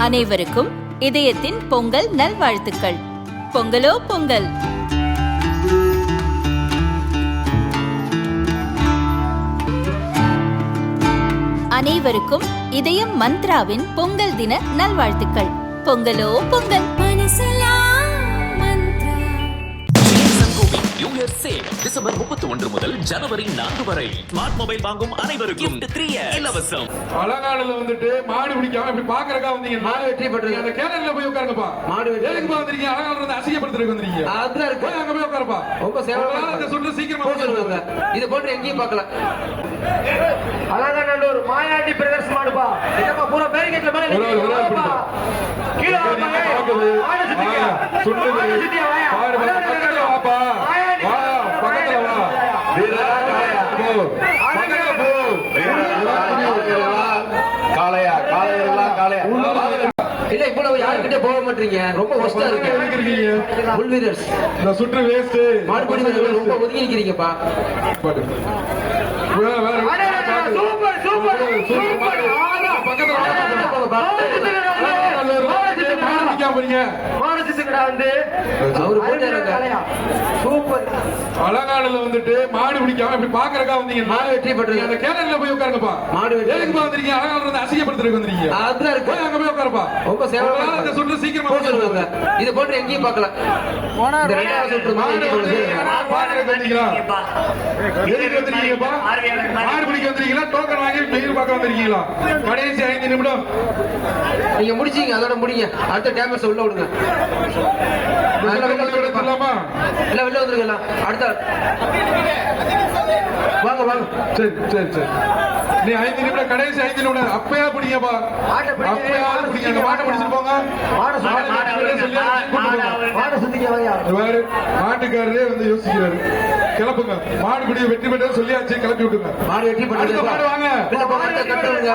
அனைவருக்கும் இதயத்தின் பொங்கல் நல்வாழ்த்துக்கள். பொங்கலோ பொங்கல். அனைவருக்கும் இதயம் மந்த்ராவின் பொங்கல் தின நல்வாழ்த்துக்கள். பொங்கலோ பொங்கல். டிசம்பர் 31 முதல் ஜனவரி 4 வரை ஸ்மார்ட் மொபைல் வாங்கும் அனைவருக்கும் இலவசம். அலங்காடுல வந்துட்டு மாடு பிடிக்காம இப்படி பாக்குறக்கா வந்தீங்க. மாடு வெற்றி பெற்றது. அந்த கேரளல போய் உட்காருங்கப்பா. மாடு எதுக்கு வந்தீங்க? அலங்காடுல இருந்து அசிங்கப்படுத்துறதுக்கு வந்தீங்க. அதுதான் இருக்கு. போய் அங்க போய் உட்காருப்பா. ரொம்ப சேவலா அந்த சுற்று சீக்கிரமா போடுங்க. இது போட்டு எங்கேயும் பார்க்கல. அலங்காநல்லூர் மாயாண்டி பிரதர்ஸ் மாடுப்பா. என்னப்பா பூரா பேரிகேட்ல மேல நிக்குதுப்பா. கீழ வாங்க. மாடு சுத்திங்க. சுட்டு சுத்தியா வாயா. மாடு பக்கத்துல வாப்பா. வா பக்கத்துல வா. இல்ல இவ்வளவு யாருக்கிட்ட போக மாட்டீங்க. ரொம்ப ஒஸ்டா இருக்கு. புல் வீரர்ஸ் இந்த சுற்று வேஸ்ட். மாடுபடி வீரர்கள் ரொம்ப ஒதுங்கி நிக்கிறீங்கப்பா. Super super super. பக்கத்துல அலங்காடுல வந்துட்டு மாடு பிடிக்காம இப்படி பாக்குறக்கா வந்தீங்க. மாடு வெற்றி பெற்றது. அந்த கேரளல போய் உட்காருங்கப்பா. மாடு எதுக்கு வந்தீங்க? அலங்காடுல இருந்து அசிங்கப்படுத்துறதுக்கு வந்தீங்க. அதுதான் இருக்கு. போய் அங்க போய் உட்காருப்பா. ரொம்ப சேவலா அந்த சுற்று சீக்கிரமா போடுங்க. இது போட்டு எங்கேயும் பார்க்கல. இந்த ரெண்டாவது சுற்று மாடு பாக்குறதுக்கு வந்தீங்களா? எதுக்கு வந்தீங்கப்பா? மாடு பிடிக்க வந்தீங்களா? டோக்கன் வாங்கி வெயில் பார்க்க வந்திருக்கீங்களா? கடைசி 5 நிமிடம் நீங்க முடிச்சீங்க. அதோட முடிங்க. அடுத்த டேமேஜ் உள்ள விடுங்க. இல்ல வெளில வந்துருக்கலாம். அடுத்த வாங்க வாங்க. சரி சரி சரி. நீ 5 நிமிடம் கடைசி 5 நிமிடம் அப்பயா பிடிங்கப்பா. அப்பயா பிடிங்க. மாட்டை பிடிச்சிட்டு போங்க. மாடு சுத்திக்க வாயா. மாட்டுக்காரரே வந்து யோசிக்கிறாரு. கிளப்புங்க. மாடு பிடிக்க வெற்றி பெற்ற சொல்லியாச்சு. கிளப்பி விட்டுங்க. மாடு வெற்றி பெற்றது. மாடு வாங்க. கட்டுங்க.